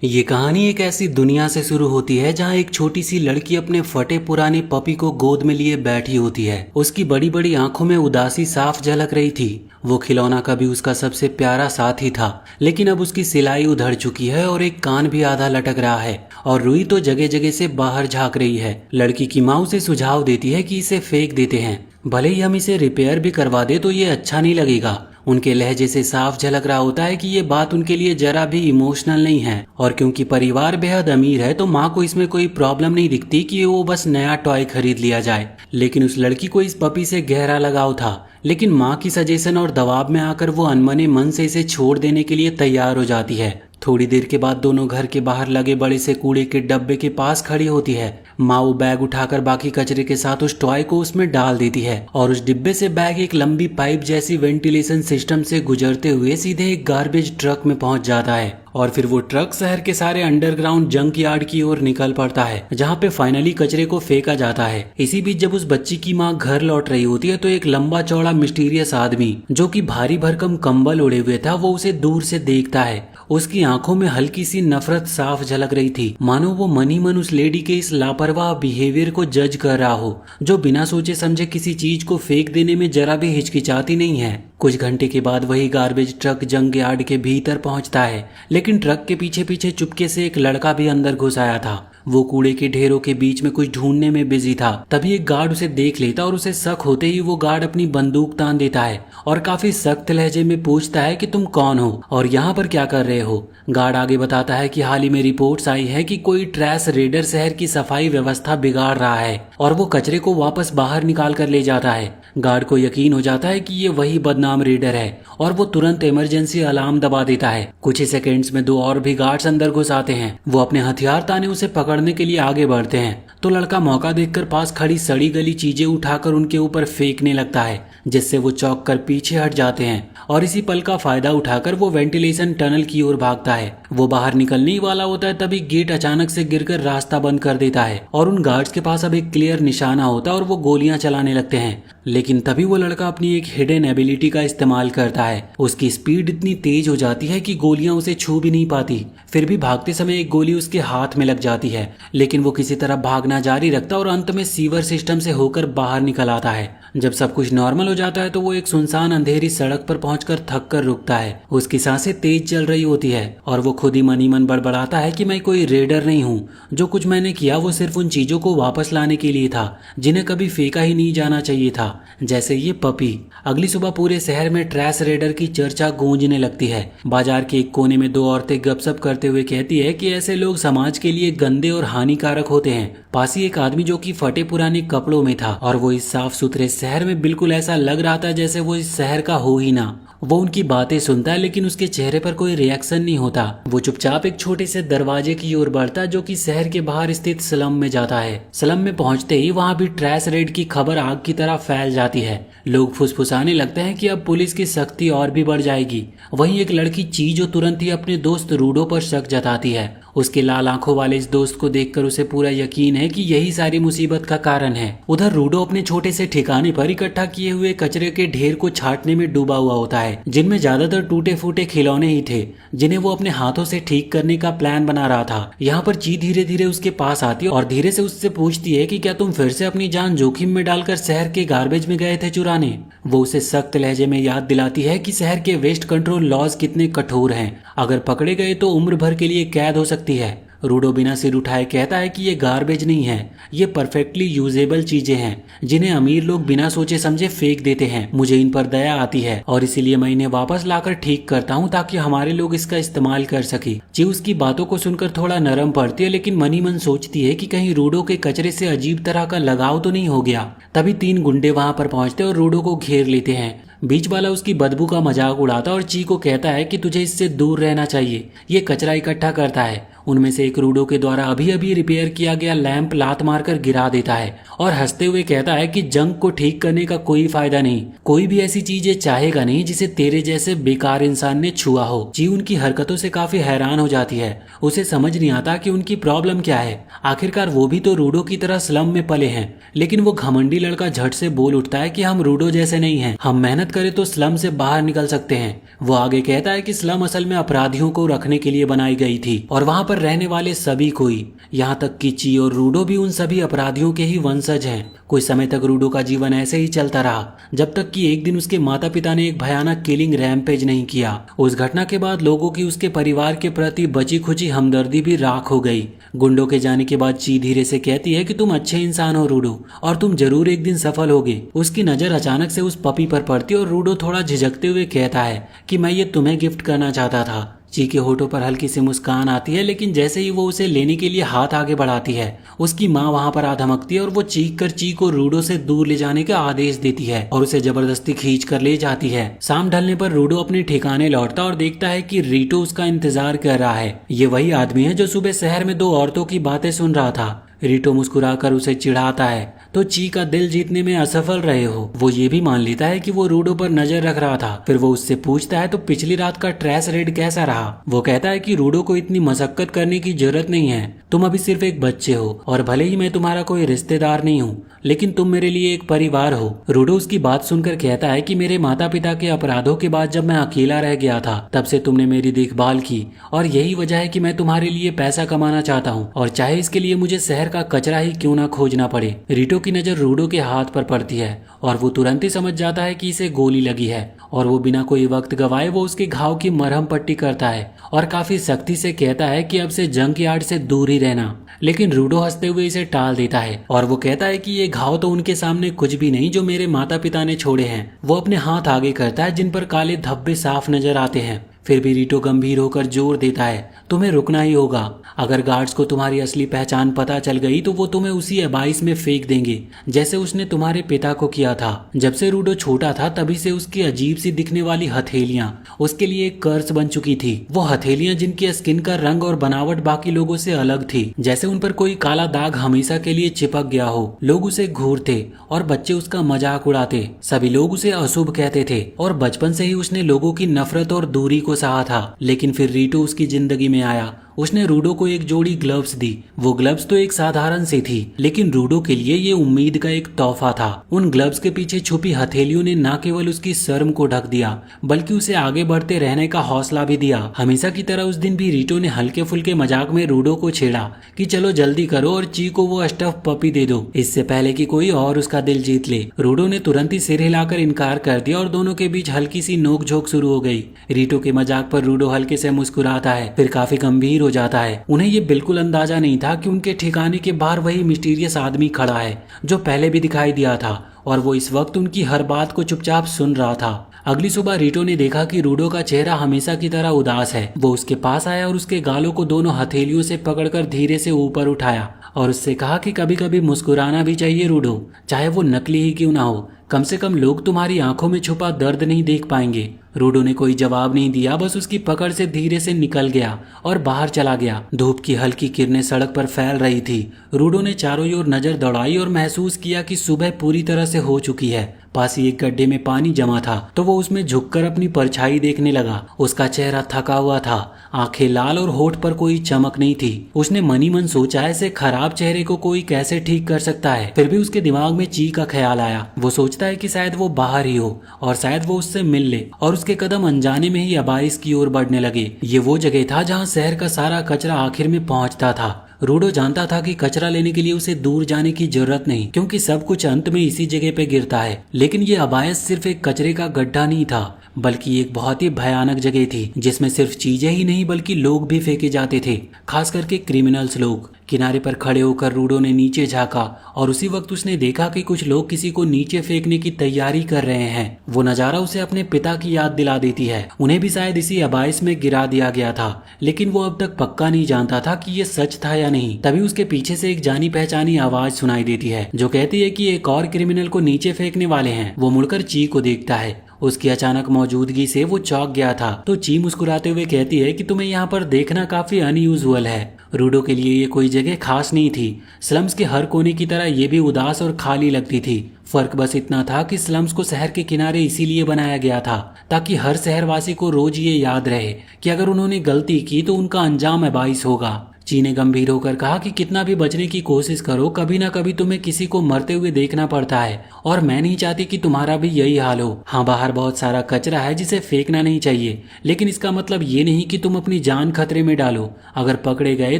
ये कहानी एक ऐसी दुनिया से शुरू होती है जहाँ एक छोटी सी लड़की अपने फटे पुराने पपी को गोद में लिए बैठी होती है। उसकी बड़ी बड़ी आंखों में उदासी साफ झलक रही थी। वो खिलौना कभी उसका सबसे प्यारा साथी था, लेकिन अब उसकी सिलाई उधड़ चुकी है और एक कान भी आधा लटक रहा है और रुई तो जगह जगह से बाहर झांक रही है। लड़की की माँ उसे सुझाव देती है कि इसे फेंक देते हैं, भले ही हम इसे रिपेयर भी करवा दे तो ये अच्छा नहीं लगेगा। उनके लहजे से साफ झलक रहा होता है कि ये बात उनके लिए जरा भी इमोशनल नहीं है, और क्योंकि परिवार बेहद अमीर है तो माँ को इसमें कोई प्रॉब्लम नहीं दिखती कि वो बस नया टॉय खरीद लिया जाए। लेकिन उस लड़की को इस पपी से गहरा लगाव था, लेकिन माँ की सजेशन और दबाव में आकर वो अनमने मन से इसे छोड़ देने के लिए तैयार हो जाती है। थोड़ी देर के बाद दोनों घर के बाहर लगे बड़े से कूड़े के डब्बे के पास खड़ी होती है। माँ वो बैग उठाकर बाकी कचरे के साथ उस टॉय को उसमें डाल देती है और उस डिब्बे से बैग एक लंबी पाइप जैसी वेंटिलेशन सिस्टम से गुजरते हुए सीधे एक गार्बेज ट्रक में पहुंच जाता है। और फिर वो ट्रक शहर के सारे अंडरग्राउंड जंक यार्ड की ओर निकल पड़ता है, जहाँ पे फाइनली कचरे को फेंका जाता है। इसी बीच जब उस बच्ची की माँ घर लौट रही होती है तो एक लंबा चौड़ा मिस्टीरियस आदमी जो कि भारी भरकम कंबल ओढ़े हुए था, वो उसे दूर से देखता है। उसकी आंखों में हल्की सी नफरत साफ झलक रही थी, मानो वो मन ही मन उस लेडी के इस लापरवाह बिहेवियर को जज कर रहा हो, जो बिना सोचे समझे किसी चीज को फेंक देने में जरा भी हिचकिचाती नहीं है। कुछ घंटे के बाद वही गार्बेज ट्रक जंक यार्ड के भीतर पहुंचता है, लेकिन ट्रक के पीछे पीछे चुपके से एक लड़का भी अंदर घुस आया था। वो कूड़े के ढेरों के बीच में कुछ ढूंढने में बिजी था। तभी एक गार्ड उसे देख लेता और उसे शक होते ही वो गार्ड अपनी बंदूक तान देता है और काफी सख्त लहजे में पूछता है कि तुम कौन हो और यहाँ पर क्या कर रहे हो। गार्ड आगे बताता है कि हाल ही में रिपोर्ट्स आई है कि कोई ट्रैश रेडर शहर की सफाई व्यवस्था बिगाड़ रहा है और वो कचरे को वापस बाहर निकाल कर ले जाता है। गार्ड को यकीन हो जाता है कि ये वही बदनाम रेडर है और वो तुरंत इमरजेंसी अलार्म दबा देता है। कुछ ही सेकेंड्स में दो और भी गार्ड्स अंदर घुस आते हैं। वो अपने हथियार ताने उसे पकड़ने के लिए आगे बढ़ते हैं तो लड़का मौका देखकर पास खड़ी सड़ी गली चीजें उठाकर उनके ऊपर फेंकने लगता है, जिससे वो चौंक कर पीछे हट जाते हैं और इसी पल का फायदा उठाकर वो वेंटिलेशन टनल की ओर भागता है। वो बाहर निकलने ही वाला होता है तभी गेट अचानक से गिरकर रास्ता बंद कर देता है और उन गार्ड्स के पास अब एक क्लियर निशाना होता है और वो गोलियां चलाने लगते हैं। लेकिन तभी वो लड़का अपनी एक हिडन एबिलिटी का इस्तेमाल करता है। उसकी स्पीड इतनी तेज हो जाती है कि गोलियां उसे छू भी नहीं पाती। फिर भी भागते समय एक गोली उसके हाथ में लग जाती है, लेकिन वो किसी तरह भागना जारी रखता और अंत में सीवर सिस्टम से होकर बाहर निकल आता है। जब सब कुछ नॉर्मल हो जाता है तो वो एक सुनसान अंधेरी सड़क पर पहुंचकर थक कर रुकता है। उसकी सांसें तेज चल रही होती है और वो खुद ही मन ही मन बड़बड़ाता है कि मैं कोई रेडर नहीं हूँ। जो कुछ मैंने किया वो सिर्फ उन चीजों को वापस लाने के लिए था जिन्हें कभी फेंका ही नहीं जाना चाहिए था, जैसे ये पपी। अगली सुबह पूरे शहर में ट्रैश रेडर की चर्चा गूंजने लगती है। बाजार के एक कोने में दो औरतें गपशप करते हुए कहती है कि ऐसे लोग समाज के लिए गंदे और हानिकारक होते हैं। पास ही एक आदमी जो कि फटे पुराने कपड़ों में था और वो इस साफ सुथरे शहर में बिल्कुल ऐसा लग रहा था जैसे वो इस शहर का हो ही ना। वो उनकी बातें सुनता है लेकिन उसके चेहरे पर कोई रिएक्शन नहीं होता। वो चुपचाप एक छोटे से दरवाजे की ओर बढ़ता है जो कि शहर के बाहर स्थित स्लम में जाता है। स्लम में पहुंचते ही वहां भी ट्रैश रेड की खबर आग की तरह फैल जाती है। लोग फुसफुसाने लगते हैं कि अब पुलिस की सख्ती और भी बढ़ जाएगी। वहीं एक लड़की ची जो तुरंत ही अपने दोस्त रूडो पर शक जताती है। उसके लाल आंखों वाले इस दोस्त को देखकर उसे पूरा यकीन है कि यही सारी मुसीबत का कारण है। उधर रूडो अपने छोटे से ठिकाने पर इकट्ठा किए हुए कचरे के ढेर को छांटने में डूबा हुआ होता है, जिनमें ज्यादातर टूटे फूटे खिलौने ही थे जिन्हें वो अपने हाथों से ठीक करने का प्लान बना रहा था। यहाँ पर ची धीरे धीरे उसके पास आती है और धीरे से उससे पूछती है कि क्या तुम फिर से अपनी जान जोखिम में डालकर शहर के गार्बेज में गए थे चुराने। वो उसे सख्त लहजे में याद दिलाती है कि शहर के वेस्ट कंट्रोल लॉज कितने कठोर हैं। अगर पकड़े गए तो उम्र भर के लिए कैद हो सकती है। रूडो बिना सिर उठाए कहता है कि ये गार्बेज नहीं है, ये परफेक्टली यूजेबल चीजें हैं जिन्हें अमीर लोग बिना सोचे समझे फेंक देते हैं। मुझे इन पर दया आती है और इसीलिए मैं इन्हें वापस लाकर ठीक करता हूँ ताकि हमारे लोग इसका इस्तेमाल कर सके। ची उसकी बातों को सुनकर थोड़ा नरम पड़ती है, लेकिन मन ही मन सोचती है कि कहीं रूडो के कचरे से अजीब तरह का लगाव तो नहीं हो गया। तभी तीन गुंडे वहां पर पहुंचते और रूडो को घेर लेते हैं। बीच वाला उसकी बदबू का मजाक उड़ाता और ची को कहता है कि तुझे इससे दूर रहना चाहिए, ये कचरा इकट्ठा करता है। उनमें से एक रूडो के द्वारा अभी अभी रिपेयर किया गया लैंप लात मारकर गिरा देता है और हंसते हुए कहता है कि जंग को ठीक करने का कोई फायदा नहीं, कोई भी ऐसी चीजें चाहेगा नहीं जिसे तेरे जैसे बेकार इंसान ने छुआ हो। ची उनकी हरकतों से काफी हैरान हो जाती है, उसे समझ नहीं आता कि उनकी प्रॉब्लम क्या है। आखिरकार वो भी तो रूडो की तरह स्लम में पले हैं। लेकिन वो घमंडी लड़का झट से बोल उठता है कि हम रूडो जैसे नहीं हैं, हम मेहनत करें तो स्लम से बाहर निकल सकते हैं। वो आगे कहता है कि स्लम असल में अपराधियों को रखने के लिए बनाई गई थी और वहाँ पर रहने वाले सभी कोई, यहाँ तक कि ची और रूडो भी उन सभी अपराधियों के ही वंशज हैं। कुछ समय तक रूडो का जीवन ऐसे ही चलता रहा, जब तक कि एक दिन उसके माता पिता ने एक भयानक किलिंग रैम्पेज नहीं किया। उस घटना के बाद लोगों की उसके परिवार के प्रति बची खुची हमदर्दी भी राख हो गई। गुंडों के जाने के बाद ची धीरे से कहती है कि तुम अच्छे इंसान हो रूडो, और तुम जरूर एक दिन सफल होगे। उसकी नजर अचानक से उस पपी पर पड़ती और रूडो थोड़ा झिझकते हुए कहता है कि मैं ये तुम्हें गिफ्ट करना चाहता था। ची के होठों पर हल्की सी मुस्कान आती है, लेकिन जैसे ही वो उसे लेने के लिए हाथ आगे बढ़ाती है, उसकी माँ वहाँ पर आ धमकती है और वो चीख कर ची को रूडो से दूर ले जाने का आदेश देती है और उसे जबरदस्ती खींच कर ले जाती है। शाम ढलने पर रूडो अपने ठिकाने लौटता और देखता है कि रीटो उसका इंतजार कर रहा है। ये वही आदमी है जो सुबह शहर में दो औरतों की बातें सुन रहा था। रीटो मुस्कुराकर उसे चिढ़ाता है, तो ची का दिल जीतने में असफल रहे हो। वो ये भी मान लेता है कि वो रूडो पर नजर रख रहा था। फिर वो उससे पूछता है तो पिछली रात का ट्रैश रेड कैसा रहा। वो कहता है कि रूडो को इतनी मशक्कत करने की जरूरत नहीं है, तुम अभी सिर्फ एक बच्चे हो और भले ही मैं तुम्हारा कोई रिश्तेदार नहीं हूँ, लेकिन तुम मेरे लिए एक परिवार हो। रूडो उसकी बात सुनकर कहता है कि मेरे माता पिता के अपराधों के बाद जब मैं अकेला रह गया था, तब से तुमने मेरी देखभाल की और यही वजह है कि मैं तुम्हारे लिए पैसा कमाना चाहता हूँ, और चाहे इसके लिए मुझे शहर का कचरा ही क्यों ना खोजना पड़े। रीटो की नजर रूडो के हाथ पर पड़ती है और वो तुरंत ही समझ जाता है कि इसे गोली लगी है, और वो बिना कोई वक्त गवाए वो उसके घाव की मरहम पट्टी करता है और काफी सख्ती से कहता है कि अब से जंक यार्ड से दूर ही रहना। लेकिन रूडो हंसते हुए इसे टाल देता है और वो कहता है कि ये घाव तो उनके सामने कुछ भी नहीं जो मेरे माता पिता ने छोड़े हैं। वो अपने हाथ आगे करता है जिन पर काले धब्बे साफ नजर आते हैं। फिर भी रीटो गंभीर होकर जोर देता है, तुम्हें रुकना ही होगा। अगर गार्ड्स को तुम्हारी असली पहचान पता चल गई तो वो तुम्हें उसी अबाइस में फेंक देंगे जैसे उसने तुम्हारे पिता को किया था। जब से रूडो छोटा था तभी से उसकी अजीब सी दिखने वाली हथेलियां उसके लिए एक कर्स बन चुकी थी। वो हथेलियां जिनकी स्किन का रंग और बनावट बाकी लोगों से अलग थी, जैसे उन पर कोई काला दाग हमेशा के लिए चिपक गया हो। लोग उसे घूरते और बच्चे उसका मजाक उड़ाते। सभी लोग उसे अशुभ कहते थे और बचपन से ही उसने लोगों की नफरत और दूरी को सहा था। लेकिन फिर रीटो उसकी जिंदगी में आया। उसने रूडो को एक जोड़ी ग्लव्स दी। वो ग्लव्स तो एक साधारण सी थी, लेकिन रूडो के लिए ये उम्मीद का एक तोहफा था। उन ग्लव्स के पीछे छुपी हथेलियों ने न केवल उसकी शर्म को ढक दिया, बल्कि उसे आगे बढ़ते रहने का हौसला भी दिया। हमेशा की तरह उस दिन भी रीटो ने हल्के फुल्के मजाक में रूडो को छेड़ा कि चलो जल्दी करो और ची को वो स्टफ पपी दे दो, इससे पहले कि कोई और उसका दिल जीत ले। रूडो ने तुरंत ही सिर हिलाकर इनकार कर दिया और दोनों के बीच हल्की सी नोकझोंक शुरू हो गई। रीटो के मजाक पर रूडो हल्के से मुस्कुराता है, फिर काफी गंभीर हो जाता है। उन्हें ये बिल्कुल अंदाजा नहीं था कि उनके ठिकाने के बाहर वही मिस्टीरियस आदमी खड़ा है जो पहले भी दिखाई दिया था, और वो इस वक्त उनकी हर बात को चुपचाप सुन रहा था। अगली सुबह रीटो ने देखा कि रूडो का चेहरा हमेशा की तरह उदास है। वो उसके पास आया और उसके गालों को दोनों हथेलियों से पकड़कर धीरे से ऊपर उठाया और उससे कहा कि कभी कभी मुस्कुराना भी चाहिए रूडो, चाहे वो नकली ही क्यों ना हो। कम से कम लोग तुम्हारी आंखों में छुपा दर्द नहीं देख पाएंगे। रूडो ने कोई जवाब नहीं दिया, बस उसकी पकड़ से धीरे से निकल गया और बाहर चला गया। धूप की हल्की किरणें सड़क पर फैल रही थी। रूडो ने चारों ओर नजर दौड़ाई और महसूस किया कि सुबह पूरी तरह से हो चुकी है। पास ही एक गड्ढे में पानी जमा था, तो वो उसमें झुककर अपनी परछाई देखने लगा। उसका चेहरा थका हुआ था, आंखें लाल और होठ पर कोई चमक नहीं थी। उसने मनी मन सोचा, ऐसे खराब चेहरे को कोई कैसे ठीक कर सकता है। फिर भी उसके दिमाग में ची का ख्याल आया। वो सोचता है कि शायद वो बाहर ही हो और शायद वो उससे मिल ले, और उसके कदम अनजाने में ही अबाइस की ओर बढ़ने लगे। ये वो जगह था जहाँ शहर का सारा कचरा आखिर में पहुँचता था। रूडो जानता था कि कचरा लेने के लिए उसे दूर जाने की जरूरत नहीं, क्योंकि सब कुछ अंत में इसी जगह पे गिरता है। लेकिन ये अबायस सिर्फ एक कचरे का गड्ढा नहीं था, बल्कि एक बहुत ही भयानक जगह थी जिसमें सिर्फ चीजें ही नहीं बल्कि लोग भी फेंके जाते थे, खास करके क्रिमिनल्स लोग। किनारे पर खड़े होकर रूडो ने नीचे झांका और उसी वक्त उसने देखा कि कुछ लोग किसी को नीचे फेंकने की तैयारी कर रहे हैं। वो नजारा उसे अपने पिता की याद दिला देती है। उन्हें भी शायद इसी अबाइस में गिरा दिया गया था, लेकिन वो अब तक पक्का नहीं जानता था कि ये सच था या नहीं। तभी उसके पीछे से एक जानी पहचानी आवाज सुनाई देती है जो कहती है कि एक और क्रिमिनल को नीचे फेंकने वाले हैं। वो मुड़कर ची को देखता है। उसकी अचानक मौजूदगी से वो चौंक गया था, तो ची मुस्कुराते हुए कहती है कि तुम्हें यहाँ पर देखना काफी अनयूजुअल है। रूडो के लिए ये कोई जगह खास नहीं थी। स्लम्स के हर कोने की तरह ये भी उदास और खाली लगती थी। फर्क बस इतना था कि स्लम्स को शहर के किनारे इसीलिए बनाया गया था ताकि हर शहरवासी को रोज ये याद रहे कि अगर उन्होंने गलती की तो उनका अंजाम अबाइस होगा। ची ने गंभीर होकर कहा कि कितना भी बचने की कोशिश करो, कभी ना कभी तुम्हें किसी को मरते हुए देखना पड़ता है और मैं नहीं चाहती कि तुम्हारा भी यही हाल हो। हाँ, बाहर बहुत सारा कचरा है जिसे फेंकना नहीं चाहिए, लेकिन इसका मतलब ये नहीं कि तुम अपनी जान खतरे में डालो। अगर पकड़े गए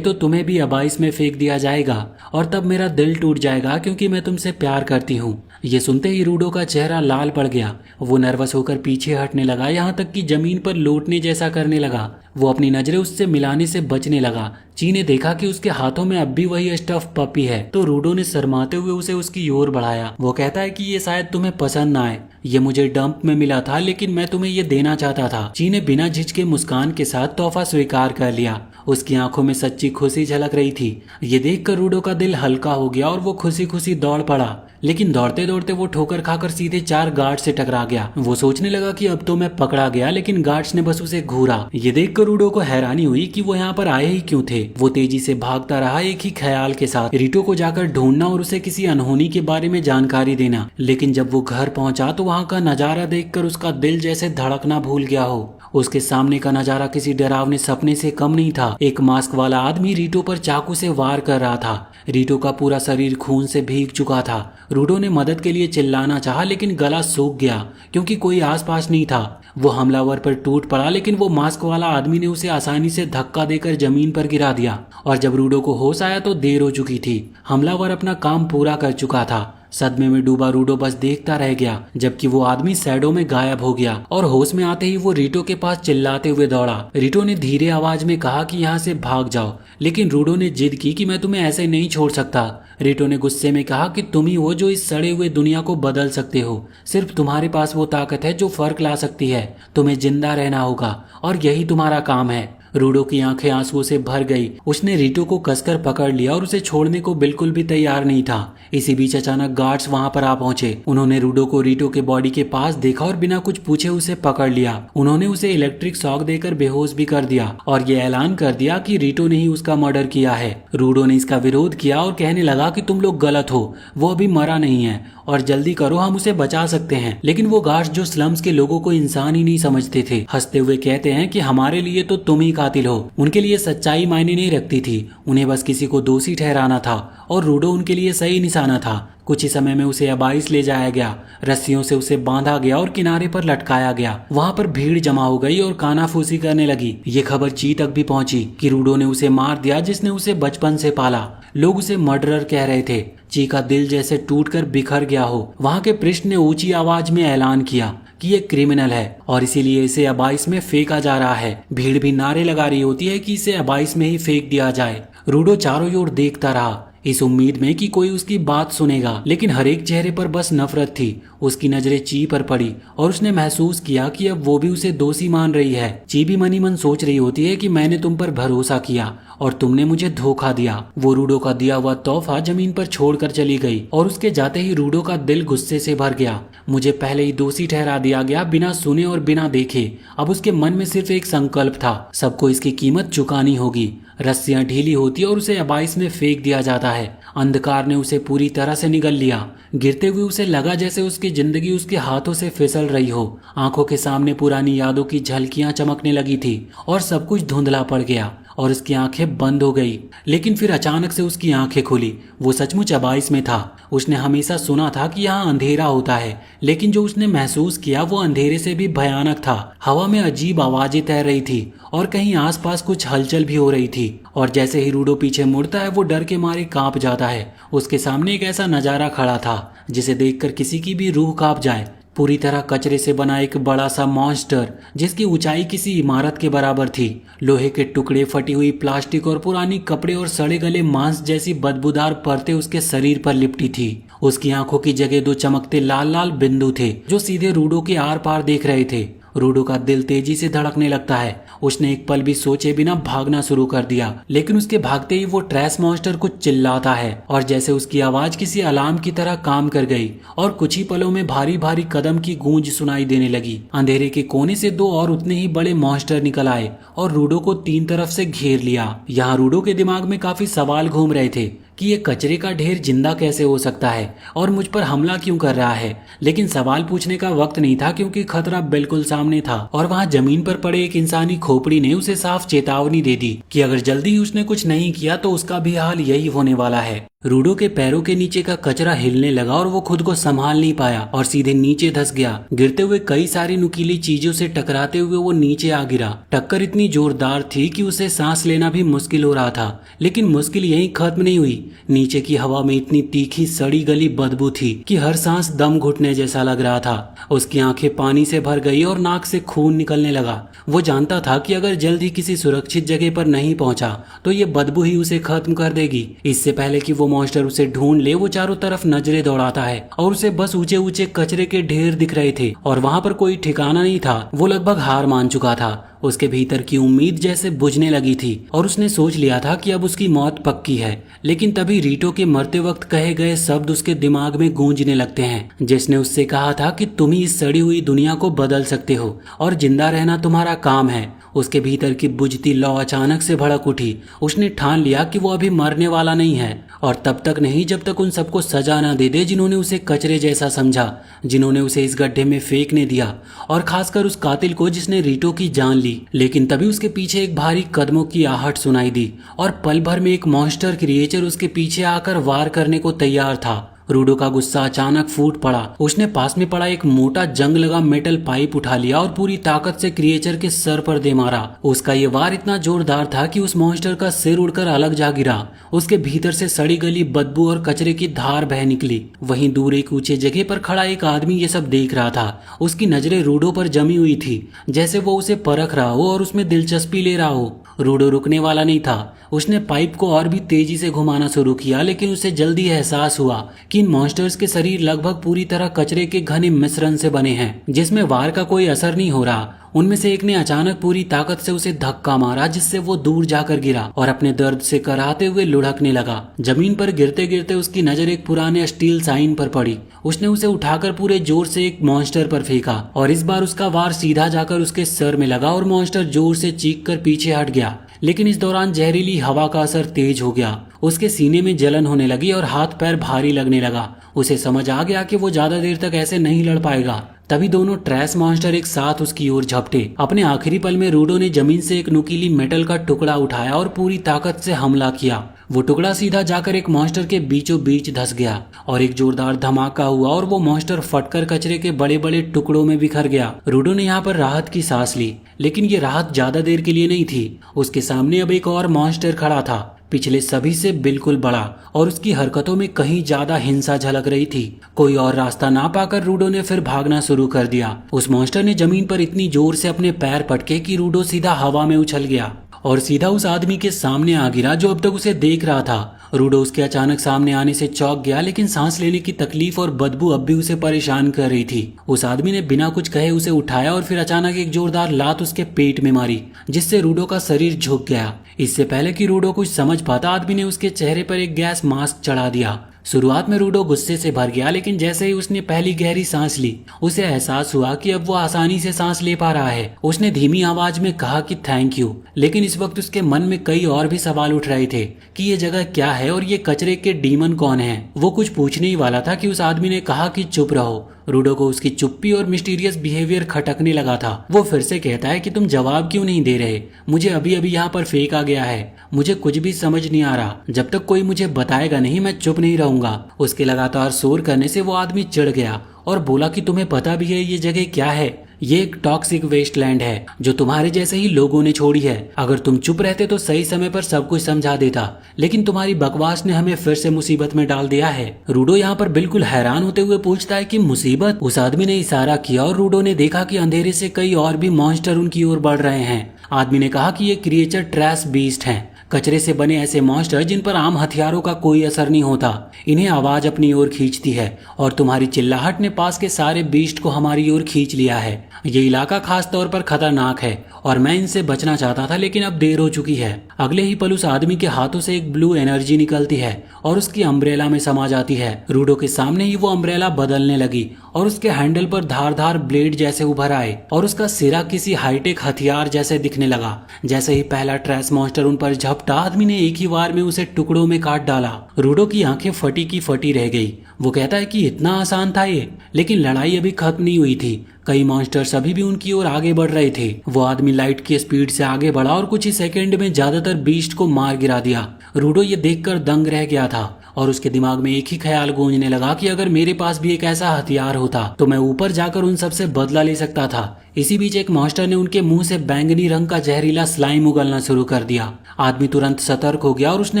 तो तुम्हें भी अबाइस में फेंक दिया जाएगा और तब मेरा दिल टूट जाएगा क्योंकि मैं तुमसे प्यार करती हूँ। ये सुनते ही रूडो का चेहरा लाल पड़ गया। वो नर्वस होकर पीछे हटने लगा, यहाँ तक कि जमीन पर लौटने जैसा करने लगा। वो अपनी नजरें उससे मिलाने से बचने लगा। ची ने देखा कि उसके हाथों में अब भी वही स्टफ पपी है, तो रूडो ने शर्माते हुए उसे उसकी ओर बढ़ाया। वो कहता है कि ये शायद तुम्हें पसंद ना आए, ये मुझे डंप में मिला था लेकिन मैं तुम्हें ये देना चाहता था। ची ने बिना झिझके मुस्कान के साथ तोहफा स्वीकार कर लिया। उसकी आंखों में सच्ची खुशी झलक रही थी। ये देखकर रूडो का दिल हल्का हो गया और वो खुशी खुशी दौड़ पड़ा, लेकिन दौड़ते दौड़ते वो ठोकर खाकर सीधे 4 गार्ड से टकरा गया। वो सोचने लगा कि अब तो मैं पकड़ा गया, लेकिन गार्ड्स ने बस उसे घूरा। ये देखकर रूडो को हैरानी हुई कि वो यहाँ पर आए ही क्यों थे। वो तेजी से भागता रहा एक ही ख्याल के साथ, रिटो को जाकर ढूंढना और उसे किसी अनहोनी के बारे में जानकारी देना। लेकिन जब वो घर पहुंचा तो वहाँ का नजारा देखकर उसका दिल जैसे धड़कना भूल गया हो। उसके सामने का नजारा किसी डरावने सपने से कम नहीं था। एक मास्क वाला आदमी रीटो पर चाकू से वार कर रहा था। रीटो का पूरा शरीर खून से भीग चुका था। रूडो ने मदद के लिए चिल्लाना चाहा, लेकिन गला सूख गया क्योंकि कोई आसपास नहीं था। वो हमलावर पर टूट पड़ा, लेकिन वो मास्क वाला आदमी ने उसे आसानी से धक्का देकर जमीन पर गिरा दिया और जब रूडो को होश आया तो देर हो चुकी थी। हमलावर अपना काम पूरा कर चुका था। सदमे में डूबा रूडो बस देखता रह गया जबकि वो आदमी शैडो में गायब हो गया और होश में आते ही वो रीटो के पास चिल्लाते हुए दौड़ा। रीटो ने धीरे आवाज में कहा कि यहाँ से भाग जाओ, लेकिन रूडो ने जिद की कि मैं तुम्हें ऐसे नहीं छोड़ सकता। रीटो ने गुस्से में कहा कि तुम ही हो जो इस सड़े हुए दुनिया को बदल सकते हो। सिर्फ तुम्हारे पास वो ताकत है जो फर्क ला सकती है। तुम्हें जिंदा रहना होगा और यही तुम्हारा काम है। रूडो की आंखें आंसुओं से भर गई। उसने रीटो को कसकर पकड़ लिया और उसे छोड़ने को बिल्कुल भी तैयार नहीं था। इसी बीच अचानक गार्ड्स वहां पर आ पहुंचे। उन्होंने रूडो को रीटो के बॉडी के पास देखा और बिना कुछ पूछे उसे पकड़ लिया। उन्होंने उसे इलेक्ट्रिक शॉक देकर बेहोश भी कर दिया और ये ऐलान कर दिया कि रीटो ने ही उसका मर्डर किया है। रूडो ने इसका विरोध किया और कहने लगा कि तुम लोग गलत हो, वो अभी मरा नहीं है और जल्दी करो, हम उसे बचा सकते हैं। लेकिन वो गार्ड्स जो स्लम्स के लोगों को इंसान ही नहीं समझते थे, हंसते हुए कहते हैं कि हमारे लिए तो तुम ही कातिल हो। उनके लिए सच्चाई मायने नहीं रखती थी, उन्हें बस किसी को दोषी ठहराना था और रूडो उनके लिए सही निशाना था। कुछ ही समय में उसे अबाइस ले जाया गया। रस्सियों से उसे बांधा गया और किनारे पर लटकाया गया। वहां पर भीड़ जमा हो गई और कानाफूसी करने लगी। ये खबर ची तक भी पहुंची कि रूडो ने उसे मार दिया जिसने उसे बचपन से पाला। लोग उसे मर्डरर कह रहे थे। ची का दिल जैसे टूटकर बिखर गया हो। वहां के पृष्ठ ने ऊंची आवाज में ऐलान किया कि ये क्रिमिनल है और इसीलिए इसे अबाइस में फेंका जा रहा है। भीड़ भी नारे लगा रही होती है कि इसे अबाइस में ही फेंक दिया जाए। रूडो चारों ओर देखता रहा इस उम्मीद में कि कोई उसकी बात सुनेगा, लेकिन हर एक चेहरे पर बस नफरत थी। उसकी नजरें ची पर पड़ी और उसने महसूस किया कि अब वो भी उसे दोषी मान रही है। ची भी मनी मन सोच रही होती है कि मैंने तुम पर भरोसा किया और तुमने मुझे धोखा दिया। वो रूडो का दिया हुआ तोहफा जमीन पर छोड़कर चली गई और उसके जाते ही रूडो का दिल गुस्से से भर गया। मुझे पहले ही दोषी ठहरा दिया गया, बिना सुने और बिना देखे। अब उसके मन में सिर्फ एक संकल्प था, सबको इसकी कीमत चुकानी होगी। रस्सियां ढीली होती और उसे अबाइस में फेंक दिया जाता है। अंधकार ने उसे पूरी तरह से निगल लिया। गिरते हुए उसे लगा जैसे उसकी जिंदगी उसके हाथों से फिसल रही हो। आंखों के सामने पुरानी यादों की झलकियां चमकने लगी थी और सब कुछ धुंधला पड़ गया और उसकी आंखें बंद हो गई। लेकिन फिर अचानक से उसकी आंखें खुली। वो सचमुच अबाइस में था। उसने हमेशा सुना था कि यहाँ अंधेरा होता है, लेकिन जो उसने महसूस किया वो अंधेरे से भी भयानक था। हवा में अजीब आवाजें तैर रही थी और कहीं आसपास कुछ हलचल भी हो रही थी। और जैसे ही रूडो पीछे मुड़ता है वो डर के मारे कांप जाता है। उसके सामने एक ऐसा नजारा खड़ा था जिसे देखकर किसी की भी रूह कांप जाए। पूरी तरह कचरे से बना एक बड़ा सा मॉन्स्टर जिसकी ऊंचाई किसी इमारत के बराबर थी। लोहे के टुकड़े, फटी हुई प्लास्टिक और पुरानी कपड़े और सड़े गले मांस जैसी बदबूदार परतें उसके शरीर पर लिपटी थी। उसकी आंखों की जगह 2 चमकते लाल लाल बिंदु थे जो सीधे रूडो के आर पार देख रहे थे। रूडो का दिल तेजी से धड़कने लगता है। उसने एक पल भी सोचे बिना भागना शुरू कर दिया, लेकिन उसके भागते ही वो ट्रैश मॉन्स्टर कुछ चिल्लाता है और जैसे उसकी आवाज किसी अलार्म की तरह काम कर गई और कुछ ही पलों में भारी भारी कदम की गूंज सुनाई देने लगी। अंधेरे के कोने से दो और उतने ही बड़े मॉन्स्टर निकल आए और रूडो को तीन तरफ से घेर लिया। यहाँ रूडो के दिमाग में काफी सवाल घूम रहे थे कि ये कचरे का ढेर जिंदा कैसे हो सकता है और मुझ पर हमला क्यों कर रहा है, लेकिन सवाल पूछने का वक्त नहीं था क्योंकि खतरा बिल्कुल सामने था और वहाँ जमीन पर पड़े एक इंसानी खोपड़ी ने उसे साफ चेतावनी दे दी कि अगर जल्दी ही उसने कुछ नहीं किया तो उसका भी हाल यही होने वाला है। रूडो के पैरों के नीचे का कचरा हिलने लगा और वो खुद को संभाल नहीं पाया और सीधे नीचे धंस गया। गिरते हुए कई सारी नुकीली चीजों से टकराते हुए वो नीचे आ गिरा। टक्कर इतनी जोरदार थी कि उसे सांस लेना भी मुश्किल हो रहा था, लेकिन मुश्किल यहीं खत्म नहीं हुई। नीचे की हवा में इतनी तीखी सड़ी गली बदबू थी कि हर सांस दम घुटने जैसा लग रहा था। उसकी आंखें पानी से भर गई और नाक से खून निकलने लगा। वो जानता था कि अगर जल्द ही किसी सुरक्षित जगह पर नहीं पहुंचा तो ये बदबू ही उसे खत्म कर देगी। इससे पहले कि वो मॉन्स्टर उसे ढूंढ ले, वो चारों तरफ नजरें दौड़ाता है और उसे बस ऊंचे ऊंचे कचरे के ढेर दिख रहे थे और वहां पर कोई ठिकाना नहीं था। वो लगभग हार मान चुका था। उसके भीतर की उम्मीद जैसे बुझने लगी थी और उसने सोच लिया था कि अब उसकी मौत पक्की है। लेकिन तभी रीटो के मरते वक्त कहे गए शब्द उसके दिमाग में गूंजने लगते हैं, जिसने उससे कहा था कि तुम ही इस सड़ी हुई दुनिया को बदल सकते हो और जिंदा रहना तुम्हारा काम है। उसके भीतर की बुझती लौ अचानक से भड़क उठी। उसने ठान लिया कि वो अभी मरने वाला नहीं है और तब तक नहीं जब तक उन सबको सजा न दे दे जिन्होंने उसे कचरे जैसा समझा, जिन्होंने उसे इस गड्ढे में फेंकने दिया और खासकर उस कातिल को जिसने रीटो की जान ली। लेकिन तभी उसके पीछे एक भारी कदमों की आहट सुनाई दी और पल भर में एक मॉन्स्टर क्रिएचर उसके पीछे आकर वार करने को तैयार था। रूडो का गुस्सा अचानक फूट पड़ा। उसने पास में पड़ा एक मोटा जंग लगा मेटल पाइप उठा लिया और पूरी ताकत से क्रिएचर के सर पर दे मारा। उसका ये वार इतना जोरदार था कि उस मॉन्स्टर का सिर उड़कर अलग जा गिरा। उसके भीतर से सड़ी गली बदबू और कचरे की धार बह निकली। वहीं दूर एक ऊंचे जगह पर खड़ा एक आदमी ये सब देख रहा था। उसकी नजरें रूडो पर जमी हुई थी, जैसे वो उसे परख रहा हो और उसमें दिलचस्पी ले रहा हो। रूडो रुकने वाला नहीं था। उसने पाइप को और भी तेजी से घुमाना शुरू किया, लेकिन उसे जल्दी एहसास हुआ कि इन मॉन्स्टर्स के शरीर लगभग पूरी तरह कचरे के घने मिश्रण से बने हैं, जिसमें वार का कोई असर नहीं हो रहा। उनमें से एक ने अचानक पूरी ताकत से उसे धक्का मारा, जिससे वो दूर जाकर गिरा और अपने दर्द से कराहते हुए लुढ़कने लगा। जमीन पर गिरते गिरते उसकी नजर एक पुराने स्टील साइन पर पड़ी। उसने उसे उठाकर पूरे जोर से एक मॉन्स्टर पर फेंका और इस बार उसका वार सीधा जाकर उसके सर में लगा और मॉन्स्टर जोर से चीख कर पीछे हट गया। लेकिन इस दौरान जहरीली हवा का असर तेज हो गया। उसके सीने में जलन होने लगी और हाथ पैर भारी लगने लगा। उसे समझ आ गया कि वो ज्यादा देर तक ऐसे नहीं लड़ पाएगा। तभी दोनों ट्रैश मॉन्स्टर एक साथ उसकी ओर झपटे। अपने आखिरी पल में रूडो ने जमीन से एक नुकीली मेटल का टुकड़ा उठाया और पूरी ताकत से हमला किया। वो टुकड़ा सीधा जाकर एक मॉन्स्टर के बीचों बीच धंस गया और एक जोरदार धमाका हुआ और वो मॉन्स्टर फटकर कचरे के बड़े बड़े टुकड़ों में बिखर गया। रूडो ने यहाँ पर राहत की सांस ली, लेकिन ये राहत ज्यादा देर के लिए नहीं थी। उसके सामने अब एक और मॉन्स्टर खड़ा था, पिछले सभी से बिल्कुल बड़ा, और उसकी हरकतों में कहीं ज्यादा हिंसा झलक रही थी। कोई और रास्ता ना पाकर रूडो ने फिर भागना शुरू कर दिया। उस मॉन्स्टर ने जमीन पर इतनी जोर से अपने पैर पटके कि रूडो सीधा हवा में उछल गया और सीधा उस आदमी के सामने आ गिरा जो अब तक उसे देख रहा था। रूडो उसके अचानक सामने आने से चौंक गया, लेकिन सांस लेने की तकलीफ और बदबू अब भी उसे परेशान कर रही थी। उस आदमी ने बिना कुछ कहे उसे उठाया और फिर अचानक एक जोरदार लात उसके पेट में मारी, जिससे रूडो का शरीर झुक गया। इससे पहले कि रूडो कुछ समझ पाता, आदमी ने उसके चेहरे पर एक गैस मास्क चढ़ा दिया। शुरुआत में रूडो गुस्से से भर गया, लेकिन जैसे ही उसने पहली गहरी सांस ली, उसे एहसास हुआ कि अब वो आसानी से सांस ले पा रहा है। उसने धीमी आवाज में कहा कि थैंक यू, लेकिन इस वक्त उसके मन में कई और भी सवाल उठ रहे थे कि ये जगह क्या है और ये कचरे के डीमन कौन है। वो कुछ पूछने ही वाला था कि उस आदमी ने कहा कि चुप रहो। रूडो को उसकी चुप्पी और मिस्टीरियस बिहेवियर खटकने लगा था। वो फिर से कहता है कि तुम जवाब क्यों नहीं दे रहे, मुझे अभी अभी यहाँ पर फेंका गया है, मुझे कुछ भी समझ नहीं आ रहा, जब तक कोई मुझे बताएगा नहीं मैं चुप नहीं रहूंगा। उसके लगातार शोर करने से वो आदमी चिढ़ गया और बोला कि तुम्हें पता भी है ये जगह क्या है? ये एक टॉक्सिक वेस्टलैंड है जो तुम्हारे जैसे ही लोगों ने छोड़ी है। अगर तुम चुप रहते तो सही समय पर सब कुछ समझा देता, लेकिन तुम्हारी बकवास ने हमें फिर से मुसीबत में डाल दिया है। रूडो यहाँ पर बिल्कुल हैरान होते हुए पूछता है कि मुसीबत? उस आदमी ने इशारा किया और रूडो ने देखा कि अंधेरे से कई और भी मॉन्स्टर उनकी ओर बढ़ रहे हैं। आदमी ने कहा कि ये क्रिएचर ट्रैश बीस्ट हैं, कचरे से बने ऐसे मॉन्स्टर जिन पर आम हथियारों का कोई असर नहीं होता, इन्हें आवाज अपनी ओर खींचती है और तुम्हारी चिल्लाहट ने पास के सारे बीस्ट को हमारी ओर खींच लिया है। ये इलाका खास तौर पर खतरनाक है और मैं इनसे बचना चाहता था, लेकिन अब देर हो चुकी है। अगले ही पल उस आदमी के हाथों से एक ब्लू एनर्जी निकलती है और उसकी अम्ब्रेला में समा जाती है। रूडो के सामने ही वो अम्ब्रेला बदलने लगी और उसके हैंडल पर धारदार ब्लेड जैसे उभर आए और उसका सिरा किसी हाईटेक हथियार जैसे दिखने लगा। जैसे ही पहला ट्रैश मॉन्स्टर उन पर झपटा, आदमी ने एक ही बार में उसे टुकड़ों में काट डाला। रूडो की आंखें फटी की फटी रह गई। वो कहता है कि इतना आसान था ये, लेकिन लड़ाई अभी खत्म नहीं हुई थी। कई मॉन्स्टर्स अभी भी उनकी ओर आगे बढ़ रहे थे। वो आदमी लाइट की स्पीड से आगे बढ़ा और कुछ ही सेकंड में ज्यादातर बीस्ट को मार गिरा दिया। रूडो ये देखकर दंग रह गया था और उसके दिमाग में एक ही ख्याल गूंजने लगा कि अगर मेरे पास भी एक ऐसा हथियार होता तो मैं ऊपर जाकर उन सबसे बदला ले सकता था। इसी बीच एक मॉन्स्टर ने उनके मुंह से बैंगनी रंग का जहरीला स्लाइम उगलना शुरू कर दिया। आदमी तुरंत सतर्क हो गया और उसने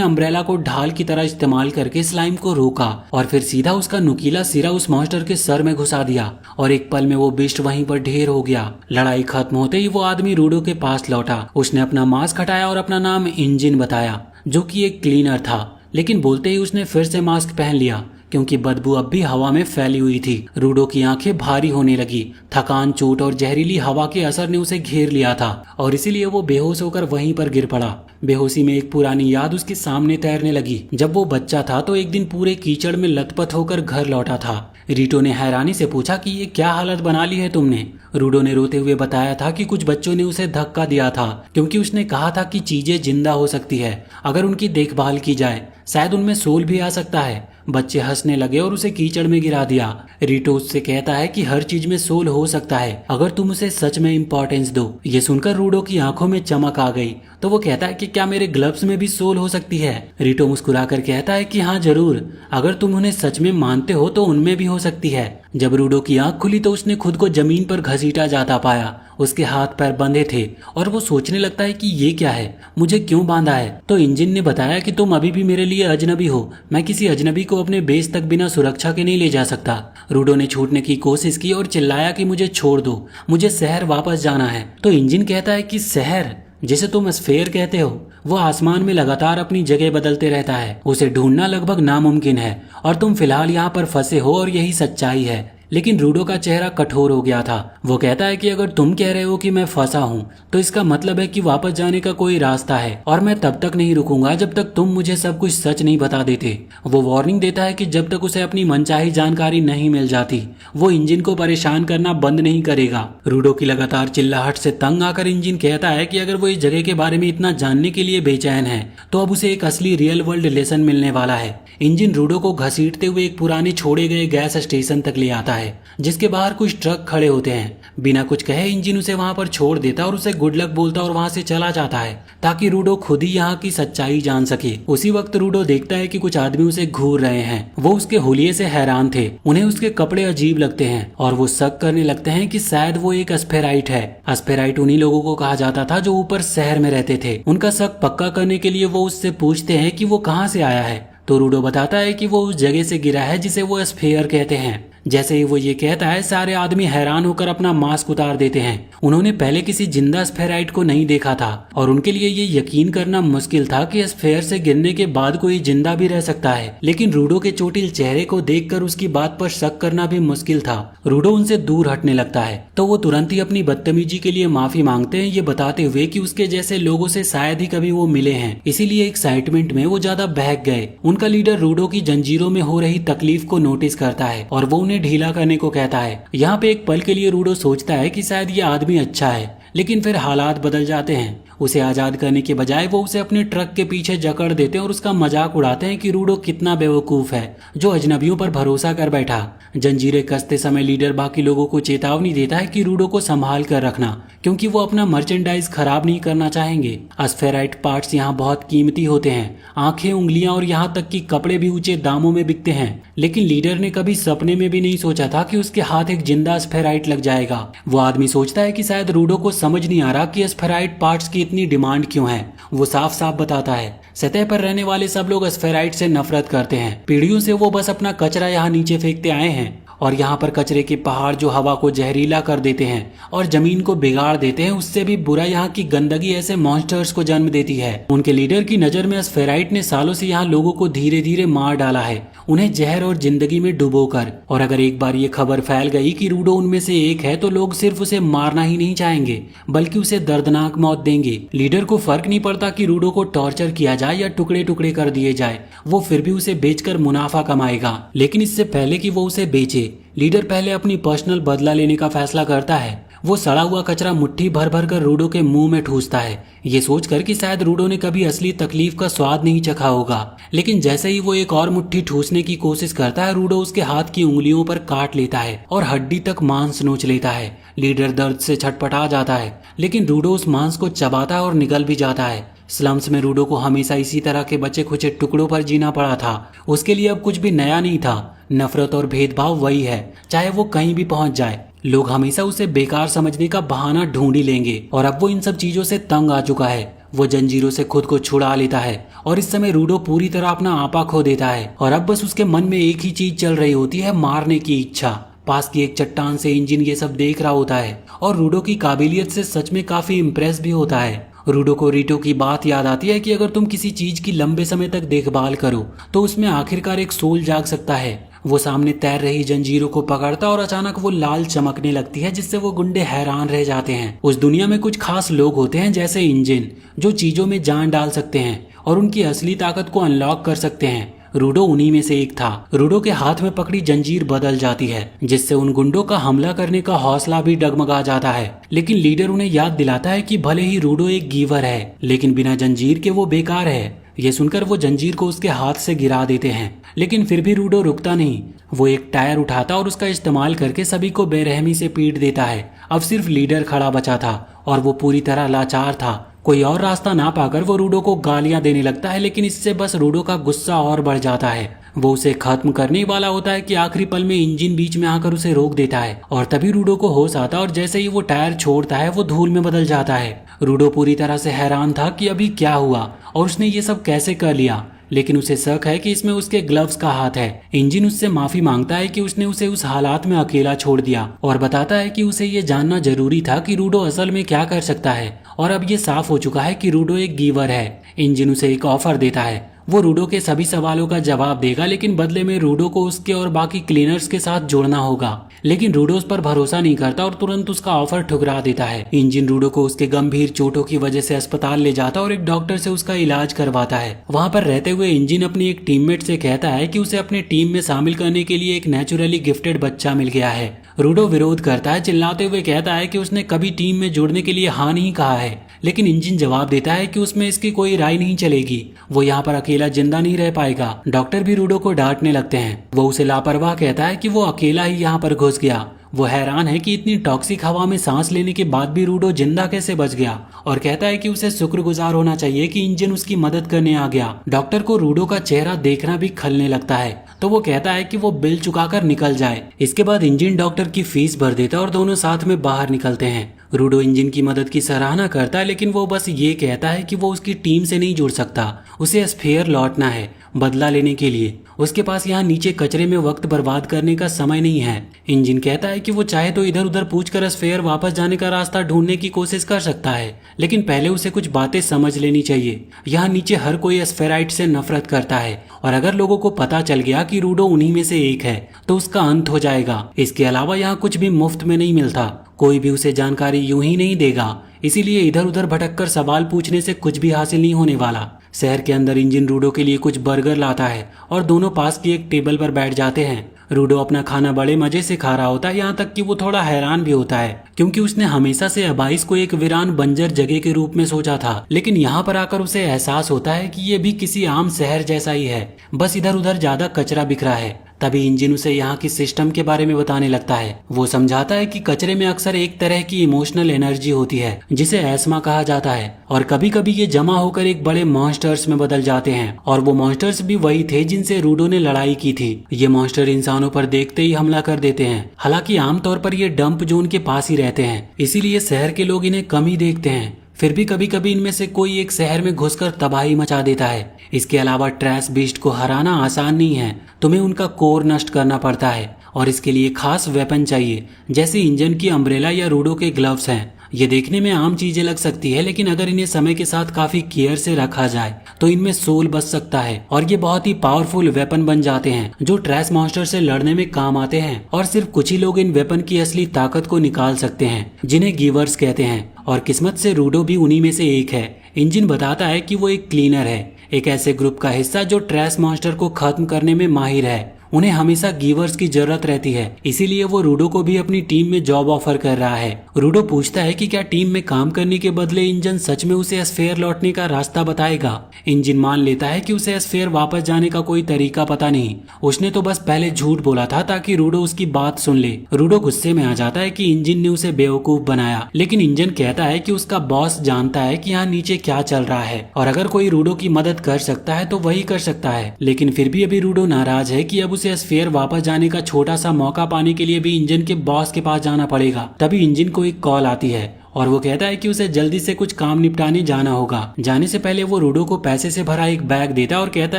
अम्ब्रेला को ढाल की तरह इस्तेमाल करके स्लाइम को रोका और फिर सीधा उसका नुकीला सिरा उस मॉन्स्टर के सर में घुसा दिया और एक पल में वो बिस्ट वहीं पर ढेर हो गया। लड़ाई खत्म होते ही वो आदमी रूडो के पास लौटा। उसने अपना मास्क हटाया और अपना नाम इंजिन बताया, जो कि एक क्लीनर था, लेकिन बोलते ही उसने फिर से मास्क पहन लिया क्योंकि बदबू अब भी हवा में फैली हुई थी। रूडो की आंखें भारी होने लगी। थकान, चोट और जहरीली हवा के असर ने उसे घेर लिया था और इसीलिए वो बेहोश होकर वहीं पर गिर पड़ा। बेहोशी में एक पुरानी याद उसके सामने तैरने लगी। जब वो बच्चा था तो एक दिन पूरे कीचड़ में लथपथ होकर घर लौटा था। रीटो ने हैरानी से पूछा कि ये क्या हालत बना ली है तुमने। रूडो ने रोते हुए बताया था कि कुछ बच्चों ने उसे धक्का दिया था क्योंकि उसने कहा था कि चीजें जिंदा हो सकती है अगर उनकी देखभाल की जाए, शायद उनमें सोल भी आ सकता है। बच्चे हंसने लगे और उसे कीचड़ में गिरा दिया। रीटो उससे कहता है कि हर चीज में सोल हो सकता है अगर तुम उसे सच में इम्पोर्टेंस दो। ये सुनकर रूडो की आंखों में चमक आ गई तो वो कहता है कि क्या मेरे ग्लव्स में भी सोल हो सकती है। रीटो मुस्कुराकर कहता है कि हाँ जरूर, अगर तुम उन्हें सच में मानते हो तो उनमें भी हो सकती है। जब रूडो की आंख खुली तो उसने खुद को जमीन पर घसीटा जाता पाया। उसके हाथ पैर बंधे थे और वो सोचने लगता है कि ये क्या है, मुझे क्यों बांधा है। तो इंजिन ने बताया कि तुम अभी भी मेरे लिए अजनबी हो, मैं किसी अजनबी को अपने बेस तक बिना सुरक्षा के नहीं ले जा सकता। रूडो ने छूटने की कोशिश की और चिल्लाया कि मुझे छोड़ दो, मुझे शहर वापस जाना है। तो इंजिन कहता है कि शहर जिसे तुम स्फेयर कहते हो वो आसमान में लगातार अपनी जगह बदलते रहता है, उसे ढूंढना लगभग नामुमकिन है और तुम फिलहाल यहाँ पर फंसे हो और यही सच्चाई है। लेकिन रूडो का चेहरा कठोर हो गया था। वो कहता है कि अगर तुम कह रहे हो कि मैं फंसा हूँ तो इसका मतलब है कि वापस जाने का कोई रास्ता है और मैं तब तक नहीं रुकूंगा जब तक तुम मुझे सब कुछ सच नहीं बता देते। वो वार्निंग देता है कि जब तक उसे अपनी मनचाही जानकारी नहीं मिल जाती वो इंजिन को परेशान करना बंद नहीं करेगा। रूडो की लगातार चिल्लाहट से तंग आकर इंजिन कहता है कि अगर वो इस जगह के बारे में इतना जानने के लिए बेचैन है तो अब उसे एक असली रियल वर्ल्ड लेसन मिलने वाला है। इंजिन रूडो को घसीटते हुए एक पुराने छोड़े गए गैस स्टेशन तक ले आता है जिसके बाहर कुछ ट्रक खड़े होते हैं। बिना कुछ कहे इंजिन उसे वहां पर छोड़ देता और उसे गुड लक बोलता और वहां से चला जाता है ताकि रूडो खुद ही यहाँ की सच्चाई जान सके। उसी वक्त रूडो देखता है कि कुछ आदमी उसे घूर रहे हैं। वो उसके हुलिये से हैरान थे, उन्हें उसके कपड़े अजीब लगते हैं और वो शक करने लगते हैं कि शायद वो एक स्फेराइट है। स्फेराइट उन्हीं लोगों को कहा जाता था जो ऊपर शहर में रहते थे। उनका शक पक्का करने के लिए वो उससे पूछते हैं कि वो कहाँ से आया है। तो रूडो बताता है कि वो उस जगह से गिरा है जिसे वो स्फेयर कहते हैं। जैसे ही वो ये कहता है सारे आदमी हैरान होकर अपना मास्क उतार देते हैं। उन्होंने पहले किसी जिंदा स्फेराइट को नहीं देखा था और उनके लिए ये यकीन करना मुश्किल था कि स्फेयर से गिरने के बाद कोई जिंदा भी रह सकता है। लेकिन रूडो के चोटिल चेहरे को देखकर उसकी बात पर शक करना भी मुश्किल था। रूडो उनसे दूर हटने लगता है तो वो तुरंत ही अपनी बदतमीजी के लिए माफी मांगते हैं, ये बताते हुए कि उसके जैसे लोगों से शायद ही कभी वो मिले हैं, इसीलिए एक्साइटमेंट में वो ज्यादा बहक गए। उनका लीडर रूडो की जंजीरों में हो रही तकलीफ को नोटिस करता है और वो उन्हें ढीला करने को कहता है। यहाँ पे एक पल के लिए रूडो सोचता है कि शायद ये आदमी अच्छा है, लेकिन फिर हालात बदल जाते हैं। उसे आजाद करने के बजाय वो उसे अपने ट्रक के पीछे जकड़ देते हैं और उसका मजाक उड़ाते हैं कि रूडो कितना बेवकूफ है जो अजनबियों पर भरोसा कर बैठा। जंजीरें कसते समय लीडर बाकी लोगों को चेतावनी देता है कि रूडो को संभाल कर रखना क्योंकि वो अपना मर्चेंडाइज खराब नहीं करना चाहेंगे। स्फेराइट पार्ट्स यहाँ बहुत कीमती होते हैं, आंखें, उंगलियां और यहाँ तक कि कपड़े भी ऊंचे दामों में बिकते हैं। लेकिन लीडर ने कभी सपने में भी नहीं सोचा था कि उसके हाथ एक जिंदा स्फेराइट लग जाएगा। वो आदमी सोचता है कि शायद रूडो को समझ नहीं आ रहा कि स्फेराइट पार्ट्स की इतनी डिमांड क्यों है। वो साफ साफ बताता है सतह पर रहने वाले सब लोग स्फेराइट से नफरत करते हैं, पीढ़ियों से वो बस अपना कचरा यहाँ नीचे फेंकते आए हैं और यहाँ पर कचरे के पहाड़ जो हवा को जहरीला कर देते हैं और जमीन को बिगाड़ देते हैं, उससे भी बुरा यहाँ की गंदगी ऐसे मॉन्स्टर्स को जन्म देती है। उनके लीडर की नजर में स्फेराइट ने सालों से यहाँ लोगों को धीरे धीरे मार डाला है, उन्हें जहर और जिंदगी में डुबोकर। और अगर एक बार ये खबर फैल गई कि रूडो उनमें से एक है तो लोग सिर्फ उसे मारना ही नहीं चाहेंगे बल्कि उसे दर्दनाक मौत देंगे। लीडर को फर्क नहीं पड़ता कि रूडो को टॉर्चर किया जाए या टुकड़े टुकड़े कर दिए जाए, वो फिर भी उसे बेचकर मुनाफा कमाएगा। लेकिन इससे पहले कि वो उसे बेचे, लीडर पहले अपनी पर्सनल बदला लेने का फैसला करता है। वो सड़ा हुआ कचरा मुट्ठी भर भर कर रूडो के मुंह में ठूसता है, ये सोचकर कि शायद रूडो ने कभी असली तकलीफ का स्वाद नहीं चखा होगा। लेकिन जैसे ही वो एक और मुट्ठी ठूसने की कोशिश करता है, रूडो उसके हाथ की उंगलियों पर काट लेता है और हड्डी तक मांस नोच लेता है। लीडर दर्द से छटपटा जाता है, लेकिन रूडो उस मांस को चबाता है और निगल भी जाता है। स्लम्स में रूडो को हमेशा इसी तरह के बचे खुचे टुकड़ों पर जीना पड़ा था। उसके लिए अब कुछ भी नया नहीं था, नफरत और भेदभाव वही है, चाहे वो कहीं भी पहुंच जाए। लोग हमेशा उसे बेकार समझने का बहाना ढूंढ ही लेंगे और अब वो इन सब चीजों से तंग आ चुका है। वो जंजीरों से खुद को छुड़ा लेता है और इस समय रूडो पूरी तरह अपना आपा खो देता है और अब बस उसके मन में एक ही चीज चल रही होती है, मारने की इच्छा। पास की एक चट्टान से इंजन ये सब देख रहा होता है और रूडो की काबिलियत से सच में काफी इम्प्रेस भी होता है। रूडो को रीटो की बात याद आती है कि अगर तुम किसी चीज की लंबे समय तक देखभाल करो तो उसमें आखिरकार एक सोल जाग सकता है। वो सामने तैर रही जंजीरों को पकड़ता और अचानक वो लाल चमकने लगती है, जिससे वो गुंडे हैरान रह जाते हैं। उस दुनिया में कुछ खास लोग होते हैं जैसे इंजन, जो चीजों में जान डाल सकते हैं और उनकी असली ताकत को अनलॉक कर सकते हैं। रूडो उन्हीं में से एक था। रूडो के हाथ में पकड़ी जंजीर बदल जाती है, जिससे उन गुंडों का हमला करने का हौसला भी डगमगा जाता है। लेकिन लीडर उन्हें याद दिलाता है कि भले ही रूडो एक गीवर है, लेकिन बिना जंजीर के वो बेकार है। ये सुनकर वो जंजीर को उसके हाथ से गिरा देते हैं, लेकिन फिर भी रूडो रुकता नहीं। वो एक टायर उठाता और उसका इस्तेमाल करके सभी को बेरहमी से पीट देता है। अब सिर्फ लीडर खड़ा बचा था और वो पूरी तरह लाचार था। कोई और रास्ता ना पाकर वो रूडो को गालियां देने लगता है, लेकिन इससे बस रूडो का गुस्सा और बढ़ जाता है। वो उसे खत्म करने वाला होता है कि आखिरी पल में इंजन बीच में आकर उसे रोक देता है और तभी रूडो को होश आता है और जैसे ही वो टायर छोड़ता है वो धूल में बदल जाता है। रूडो पूरी तरह से हैरान था कि अभी क्या हुआ और उसने ये सब कैसे कर लिया, लेकिन उसे शक है कि इसमें उसके ग्लव्स का हाथ है। इंजन उससे माफी मांगता है कि उसने उसे उस हालात में अकेला छोड़ दिया और बताता है कि उसे ये जानना जरूरी था कि रूडो असल में क्या कर सकता है और अब ये साफ हो चुका है कि रूडो एक गीवर है। इंजन उसे एक ऑफर देता है, वो रूडो के सभी सवालों का जवाब देगा, लेकिन बदले में रूडो को उसके और बाकी क्लीनर्स के साथ जोड़ना होगा। लेकिन रूडो उस पर भरोसा नहीं करता और तुरंत उसका ऑफर ठुकरा देता है। इंजन रूडो को उसके गंभीर चोटों की वजह से अस्पताल ले जाता और एक डॉक्टर से उसका इलाज करवाता है। वहाँ पर रहते हुए इंजन अपनी एक टीममेट से कहता है कि उसे अपने टीम में शामिल करने के लिए एक नेचुरली गिफ्टेड बच्चा मिल गया है। रूडो विरोध करता है, चिल्लाते हुए कहता है कि उसने कभी टीम में जुड़ने के लिए हाँ नहीं कहा है, लेकिन इंजन जवाब देता है कि उसमें इसकी कोई राय नहीं चलेगी, वो यहाँ पर अकेला जिंदा नहीं रह पाएगा। डॉक्टर भी रूडो को डांटने लगते हैं। वो उसे लापरवाह कहता है कि वो अकेला ही यहाँ पर घुस गया। वो हैरान है कि इतनी टॉक्सिक हवा में सांस लेने के बाद भी रूडो जिंदा कैसे बच गया और कहता है कि उसे शुक्रगुजार होना चाहिए कि इंजन उसकी मदद करने आ गया। डॉक्टर को रूडो का चेहरा देखना भी खलने लगता है, तो वो कहता है कि वो बिल चुकाकर निकल जाए। इसके बाद इंजन डॉक्टर की फीस भर देता और दोनों साथ में बाहर निकलते हैं। रूडो इंजन की मदद की सराहना करता है, लेकिन वो बस ये कहता है कि वो उसकी टीम से नहीं जुड़ सकता, उसे स्फीयर लौटना है बदला लेने के लिए। उसके पास यहाँ नीचे कचरे में वक्त बर्बाद करने का समय नहीं है। इंजन कहता है कि वो चाहे तो इधर उधर पूछकर स्फीयर वापस जाने का रास्ता ढूंढने की कोशिश कर सकता है, लेकिन पहले उसे कुछ बातें समझ लेनी चाहिए। यहाँ नीचे हर कोई स्फेराइट से नफरत करता है और अगर लोगों को पता चल गया कि रूडो उन्हीं में से एक है तो उसका अंत हो जाएगा। इसके अलावा यहाँ कुछ भी मुफ्त में नहीं मिलता, कोई भी उसे जानकारी यूं ही नहीं देगा, इसीलिए इधर उधर भटककर सवाल पूछने से कुछ भी हासिल नहीं होने वाला। शहर के अंदर इंजन रूडो के लिए कुछ बर्गर लाता है और दोनों पास की एक टेबल पर बैठ जाते हैं। रूडो अपना खाना बड़े मजे से खा रहा होता है, यहाँ तक कि वो थोड़ा हैरान भी होता है क्योंकि उसने हमेशा से अबाइस को एक वीरान बंजर जगह के रूप में सोचा था। लेकिन यहाँ पर आकर उसे एहसास होता है कि ये भी किसी आम शहर जैसा ही है, बस इधर उधर ज्यादा कचरा बिखरा है। तभी इंजन उसे यहाँ की सिस्टम के बारे में बताने लगता है। वो समझाता है कि कचरे में अक्सर एक तरह की इमोशनल एनर्जी होती है जिसे एस्मा कहा जाता है और कभी कभी ये जमा होकर एक बड़े मॉन्स्टर्स में बदल जाते हैं और वो मॉन्स्टर्स भी वही थे जिनसे रूडो ने लड़ाई की थी। ये मॉन्स्टर इंसानों पर देखते ही हमला कर देते हैं। हालांकि आमतौर पर ये डंप जोन के पास ही रहते हैं, इसीलिए शहर के लोग इन्हें कम ही देखते हैं। फिर भी कभी कभी इनमें से कोई एक शहर में घुसकर तबाही मचा देता है। इसके अलावा ट्रैश बीस्ट को हराना आसान नहीं है, तुम्हें उनका कोर नष्ट करना पड़ता है और इसके लिए खास वेपन चाहिए, जैसे इंजन की अम्ब्रेला या रूडो के ग्लव्स हैं। ये देखने में आम चीजें लग सकती है, लेकिन अगर इन्हें समय के साथ काफी केयर से रखा जाए तो इनमें सोल बच सकता है और ये बहुत ही पावरफुल वेपन बन जाते हैं जो ट्रैश मॉन्स्टर से लड़ने में काम आते हैं। और सिर्फ कुछ ही लोग इन वेपन की असली ताकत को निकाल सकते हैं, जिन्हें गिवर्स कहते हैं, और किस्मत से रूडो भी उन्हीं में से एक है। इंजन बताता है कि वो एक क्लीनर है, एक ऐसे ग्रुप का हिस्सा जो ट्रैश मॉन्स्टर को खत्म करने में माहिर है। उन्हें हमेशा गिवर्स की जरूरत रहती है, इसीलिए वो रूडो को भी अपनी टीम में जॉब ऑफर कर रहा है। रूडो पूछता है कि क्या टीम में काम करने के बदले इंजन सच में उसे स्फेयर लौटने का रास्ता बताएगा। इंजन मान लेता है कि उसे स्फेयर वापस जाने का कोई तरीका पता नहीं, उसने तो बस पहले झूठ बोला था ताकि रूडो उसकी बात सुन ले। रूडो गुस्से में आ जाता है कि इंजन ने उसे बेवकूफ बनाया, लेकिन इंजन कहता है कि उसका बॉस जानता है कि यहाँ नीचे क्या चल रहा है और अगर कोई रूडो की मदद कर सकता है तो वही कर सकता है। लेकिन फिर भी अभी रूडो नाराज है कि अब उसे स्फेयर वापस जाने का छोटा सा मौका पाने के लिए भी इंजन के बॉस के पास जाना पड़ेगा। तभी इंजन को एक कॉल आती है और वो कहता है कि उसे जल्दी से कुछ काम निपटाने जाना होगा। जाने से पहले वो रूडो को पैसे से भरा एक बैग देता है और कहता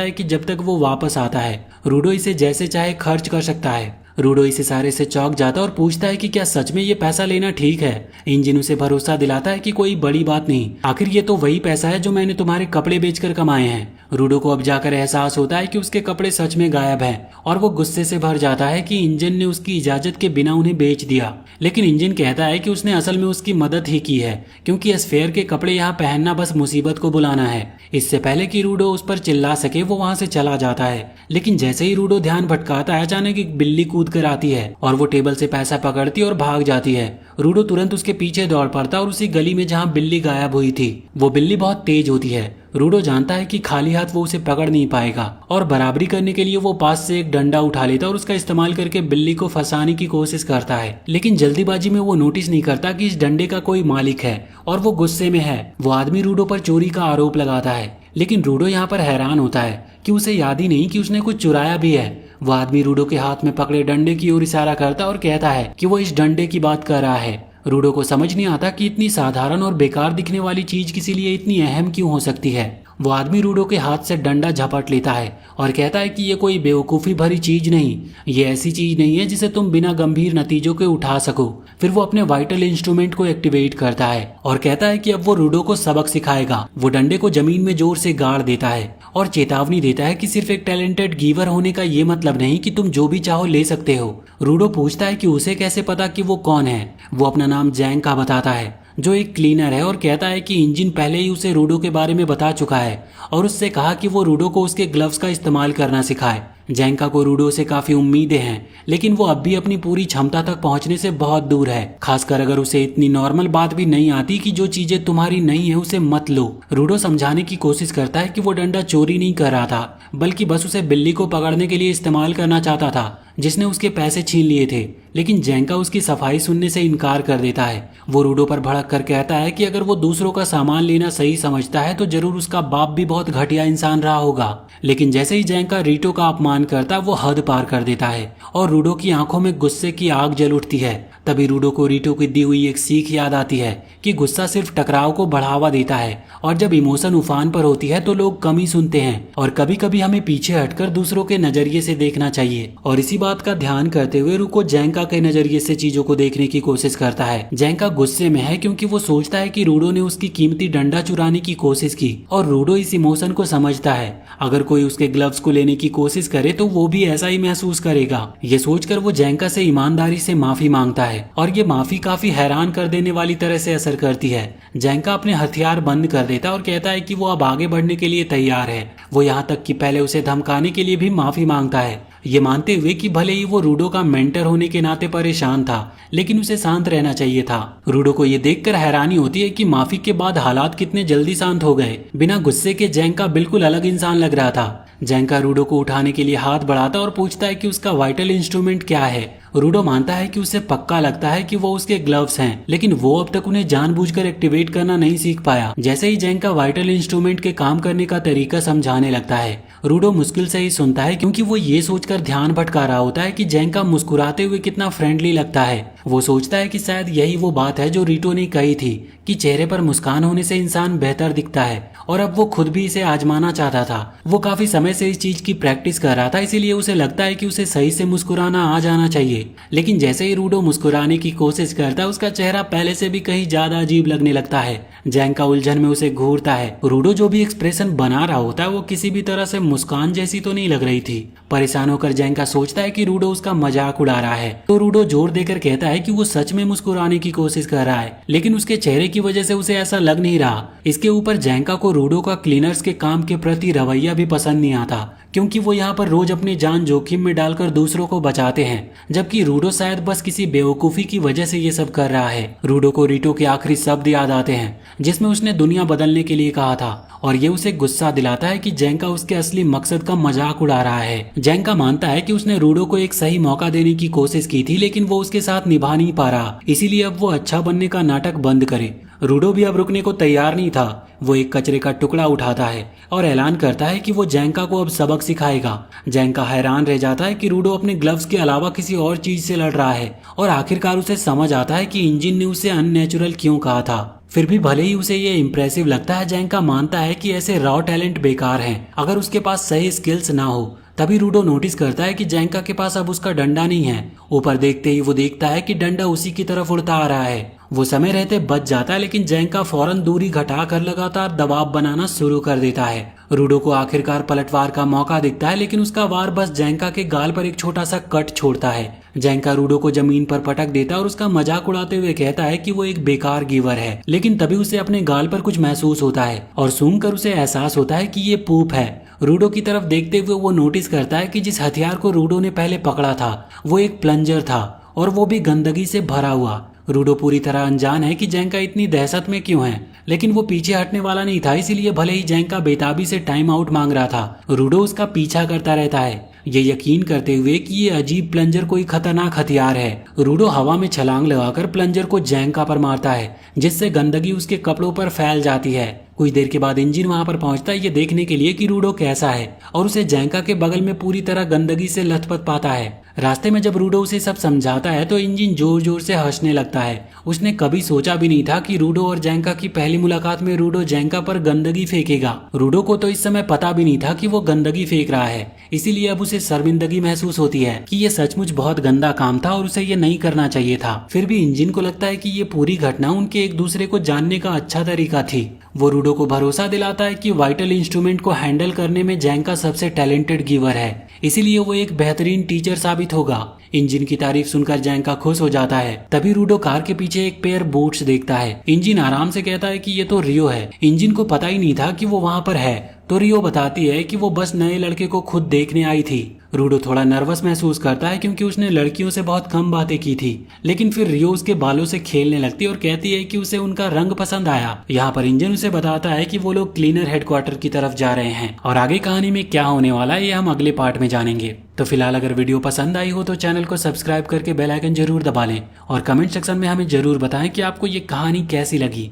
है कि जब तक वो वापस आता है रूडो इसे जैसे चाहे खर्च कर सकता है। रूडो इसे सारे से चौंक जाता है और पूछता है कि क्या सच में ये पैसा लेना ठीक है। इंजन उसे भरोसा दिलाता है कि कोई बड़ी बात नहीं, आखिर ये तो वही पैसा है जो मैंने तुम्हारे कपड़े बेचकर कमाए हैं। रूडो को अब जाकर एहसास होता है कि उसके कपड़े सच में गायब हैं और वो गुस्से से भर जाता है कि इंजन ने उसकी इजाजत के बिना उन्हें बेच दिया। लेकिन इंजन कहता है कि उसने असल में उसकी मदद ही की है, क्योंकि स्फेयर के कपड़े यहाँ पहनना बस मुसीबत को बुलाना है। इससे पहले कि रूडो उस पर चिल्ला सके वो वहाँ से चला जाता है, लेकिन जैसे ही रूडो ध्यान भटकाता है अचानक एक बिल्ली कूद कर आती है और वो टेबल से पैसा पकड़ती और भाग जाती है। रूडो तुरंत उसके पीछे दौड़ पड़ता और उसी गली में जहाँ बिल्ली गायब हुई थी वो बिल्ली बहुत तेज होती है। रूडो जानता है कि खाली हाथ वो उसे पकड़ नहीं पाएगा और बराबरी करने के लिए वो पास से एक डंडा उठा लेता और उसका इस्तेमाल करके बिल्ली को फंसाने की कोशिश करता है। लेकिन जल्दीबाजी में वो नोटिस नहीं करता कि इस डंडे का कोई मालिक है और वो गुस्से में है। वो आदमी रूडो पर चोरी का आरोप लगाता है, लेकिन रूडो यहाँ पर हैरान होता है कि उसे याद ही नहीं कि उसने कुछ चुराया भी है। वो आदमी रूडो के हाथ में पकड़े डंडे की ओर इशारा करता और कहता है कि वो इस डंडे की बात कर रहा है। रूडो को समझ नहीं आता कि इतनी साधारण और बेकार दिखने वाली चीज किसी लिए इतनी अहम क्यों हो सकती है। वो आदमी रूडो के हाथ से डंडा झपट लेता है और कहता है कि ये कोई बेवकूफ़ी भरी चीज नहीं, ये ऐसी चीज नहीं है जिसे तुम बिना गंभीर नतीजों के उठा सको। फिर वो अपने वाइटल इंस्ट्रूमेंट को एक्टिवेट करता है और कहता है कि अब वो रूडो को सबक सिखाएगा। वो डंडे को जमीन में जोर से गाड़ देता है और चेतावनी देता है कि सिर्फ एक टैलेंटेड गिवर होने का ये मतलब नहीं कि तुम जो भी चाहो ले सकते हो। रूडो पूछता है कि उसे कैसे पता कि वो कौन है। वो अपना नाम जैंग का बताता है, जो एक क्लीनर है, और कहता है कि इंजन पहले ही उसे रूडो के बारे में बता चुका है और उससे कहा कि वो रूडो को उसके ग्लव्स का इस्तेमाल करना सिखाए। जैंका को रूडो से काफी उम्मीदें हैं, लेकिन वो अब भी अपनी पूरी क्षमता तक पहुंचने से बहुत दूर है, खासकर अगर उसे इतनी नॉर्मल बात भी नहीं आती कि जो चीजें तुम्हारी नहीं है उसे मत लो। रूडो समझाने की कोशिश करता है कि वो डंडा चोरी नहीं कर रहा था, बल्कि बस उसे बिल्ली को पकड़ने के लिए इस्तेमाल करना चाहता था जिसने उसके पैसे छीन लिए थे। लेकिन जैंका उसकी सफाई सुनने से इनकार कर देता है। वो रूडो पर भड़क कर कहता है कि अगर वो दूसरों का सामान लेना सही समझता है तो जरूर उसका बाप भी बहुत घटिया इंसान रहा होगा। लेकिन जैसे ही जैंका रीटो का अपमान करता वो हद पार कर देता है और रूडो की आंखों में गुस्से की आग जल उठती है। तभी रूडो को रीटो की दी हुई एक सीख याद आती है कि गुस्सा सिर्फ टकराव को बढ़ावा देता है और जब इमोशन उफान पर होती है तो लोग कम ही सुनते हैं और कभी कभी हमें पीछे हटकर दूसरों के नजरिए से देखना चाहिए। और इसी बात का ध्यान करते हुए रूको जैंका के नजरिए से चीजों को देखने की कोशिश करता है। जैंका गुस्से में है क्योंकि वो सोचता है कि रूडो ने उसकी कीमती डंडा चुराने की कोशिश की और रूडो इस इमोशन को समझता है। अगर कोई उसके ग्लव्स को लेने की कोशिश करे तो वो भी ऐसा ही महसूस करेगा। ये सोचकर वो जैंका से ईमानदारी से माफी मांगता है और ये माफी काफी हैरान कर देने वाली तरह से असर करती है। जैंका अपने हथियार बंद कर देता और कहता है कि वो अब आगे बढ़ने के लिए तैयार है। वो यहाँ तक कि पहले उसे धमकाने के लिए भी माफी मांगता है, ये मानते हुए कि भले ही वो रूडो का मेंटर होने के नाते परेशान था, लेकिन उसे शांत रहना चाहिए था। रूडो को ये देखकर हैरानी होती है कि माफी के बाद हालात कितने जल्दी शांत हो गए। बिना गुस्से के जैंका बिल्कुल अलग इंसान लग रहा था। जैंका रूडो को उठाने के लिए हाथ बढ़ाता और पूछता है कि उसका वाइटल इंस्ट्रूमेंट क्या है। रूडो मानता है कि उसे पक्का लगता है कि वो उसके ग्लव्स हैं, लेकिन वो अब तक उन्हें जानबूझकर एक्टिवेट करना नहीं सीख पाया। जैसे ही जैंग का वाइटल इंस्ट्रूमेंट के काम करने का तरीका समझाने लगता है, रूडो मुश्किल से ही सुनता है, क्योंकि वो ये सोचकर ध्यान भटका रहा होता है कि जैंग का मुस्कुराते हुए कितना फ्रेंडली लगता है। वो सोचता है कि शायद यही वो बात है जो रीटो ने कही थी कि चेहरे पर मुस्कान होने से इंसान बेहतर दिखता है, और अब वो खुद भी इसे आजमाना चाहता था। वो काफी समय से इस चीज की प्रैक्टिस कर रहा था, इसीलिए उसे लगता है कि उसे सही से मुस्कुराना आ जाना चाहिए। लेकिन जैसे ही रूडो मुस्कुराने की कोशिश करता है, उसका चेहरा पहले से भी कहीं ज्यादा अजीब लगने लगता है। जैंग का उलझन में उसे घूरता है। रूडो जो भी एक्सप्रेशन बना रहा होता है वो किसी भी तरह से मुस्कान जैसी तो नहीं लग रही थी। परेशान होकर जैंग का सोचता है कि रूडो उसका मजाक उड़ा रहा है, तो रूडो जोर देकर कहता है कि वो सच में मुस्कुराने की कोशिश कर रहा है, लेकिन उसके चेहरे की वजह से उसे ऐसा लग नहीं रहा। इसके ऊपर जैंका को रूडो का क्लीनर्स के काम के प्रति रवैया भी पसंद नहीं आता, क्योंकि वो यहाँ पर रोज अपनी जान जोखिम में डालकर दूसरों को बचाते हैं, जबकि रूडो शायद बस किसी बेवकूफी की वजह से ये सब कर रहा है। रूडो को रीटो के आखिरी शब्द याद आते हैं जिसमें उसने दुनिया बदलने के लिए कहा था, और ये उसे गुस्सा दिलाता है कि जैंका उसके असली मकसद का मजाक उड़ा रहा है। जैंका मानता है कि उसने रूडो को एक सही मौका देने की कोशिश की थी, लेकिन वो उसके साथ निभा नहीं पा रहा, इसीलिए अब वो अच्छा बनने का नाटक बंद करे। रूडो भी अब रुकने को तैयार नहीं था। वो एक कचरे का टुकड़ा उठाता है और ऐलान करता है कि वो जैंका को अब सबक सिखाएगा। जैंका हैरान रह जाता है कि रूडो अपने ग्लव्स के अलावा किसी और चीज से लड़ रहा है, और आखिरकार उसे समझ आता है कि इंजन ने उसे अननेचुरल क्यों कहा था। फिर भी भले ही उसे ये इम्प्रेसिव लगता है, जैंका मानता है कि ऐसे रॉ टैलेंट बेकार हैं अगर उसके पास सही स्किल्स ना हो। तभी रूडो नोटिस करता है कि जैंका के पास अब उसका डंडा नहीं है। ऊपर देखते ही वो देखता है कि डंडा उसी की तरफ उड़ता आ रहा है। वो समय रहते बच जाता है, लेकिन जैंका फौरन दूरी घटाकर लगातार दबाव बनाना शुरू कर देता है। रूडो को आखिरकार पलटवार का मौका दिखता है, लेकिन उसका वार बस जैंका के गाल पर एक छोटा सा कट छोड़ता है। जैंका रूडो को जमीन पर पटक देता है और उसका मजाक उड़ाते हुए कहता है कि वो एक बेकार गिवर है। लेकिन तभी उसे अपने गाल पर कुछ महसूस होता है और सूंघकर उसे एहसास होता है कि ये पूप है। रूडो की तरफ देखते हुए वो नोटिस करता है कि जिस हथियार को रूडो ने पहले पकड़ा था वो एक प्लंजर था, और वो भी गंदगी से भरा हुआ। रूडो पूरी तरह अनजान है कि जैंका इतनी दहशत में क्यों है, लेकिन वो पीछे हटने वाला नहीं था, इसीलिए भले ही जैंका बेताबी से टाइम आउट मांग रहा था, रूडो उसका पीछा करता रहता है, ये यकीन करते हुए कि ये अजीब प्लंजर कोई खतरनाक हथियार है। रूडो हवा में छलांग लगाकर प्लंजर को जैंका पर मारता है, जिससे गंदगी उसके कपड़ों पर फैल जाती है। कुछ देर के बाद इंजन वहां पर पहुंचता है ये देखने के लिए कि रूडो कैसा है, और उसे जैंका के बगल में पूरी तरह गंदगी से लथपथ पाता है। रास्ते में जब रूडो उसे सब समझाता है तो इंजन जोर जोर से हंसने लगता है। उसने कभी सोचा भी नहीं था कि रूडो और जैंका की पहली मुलाकात में रूडो जैंका पर गंदगी फेंकेगा। रूडो को तो इस समय पता भी नहीं था कि वो गंदगी फेंक रहा है, इसीलिए अब उसे शर्मिंदगी महसूस होती है कि ये सचमुच बहुत गंदा काम था और उसे ये नहीं करना चाहिए था। फिर भी इंजन को लगता है कि ये पूरी घटना उनके एक दूसरे को जानने का अच्छा तरीका थी। वो रूडो को भरोसा दिलाता है कि वाइटल इंस्ट्रूमेंट को हैंडल करने में जैंका सबसे टैलेंटेड गिवर है, इसीलिए वो एक बेहतरीन टीचर साबित होगा। इंजन की तारीफ सुनकर जैंका खुश हो जाता है। तभी रूडो कार के पीछे एक पेयर बूट्स देखता है। इंजन आराम से कहता है कि ये तो रियो है। इंजन को पता ही नहीं था कि वो वहाँ पर है, तो रियो बताती है कि वो बस नए लड़के को खुद देखने आई थी। रूडो थोड़ा नर्वस महसूस करता है क्योंकि उसने लड़कियों से बहुत कम बातें की थी, लेकिन फिर रियो उसके बालों से खेलने लगती है और कहती है कि उसे उनका रंग पसंद आया। यहाँ पर इंजन उसे बताता है कि वो लोग क्लीनर हेडक्वार्टर की तरफ जा रहे हैं, और आगे कहानी में क्या होने वाला है ये हम अगले पार्ट में जानेंगे। तो फिलहाल अगर वीडियो पसंद आई हो तो चैनल को सब्सक्राइब करके बेल आइकन जरूर दबा लें, और कमेंट सेक्शन में हमें जरूर बताएं कि आपको ये कहानी कैसी लगी।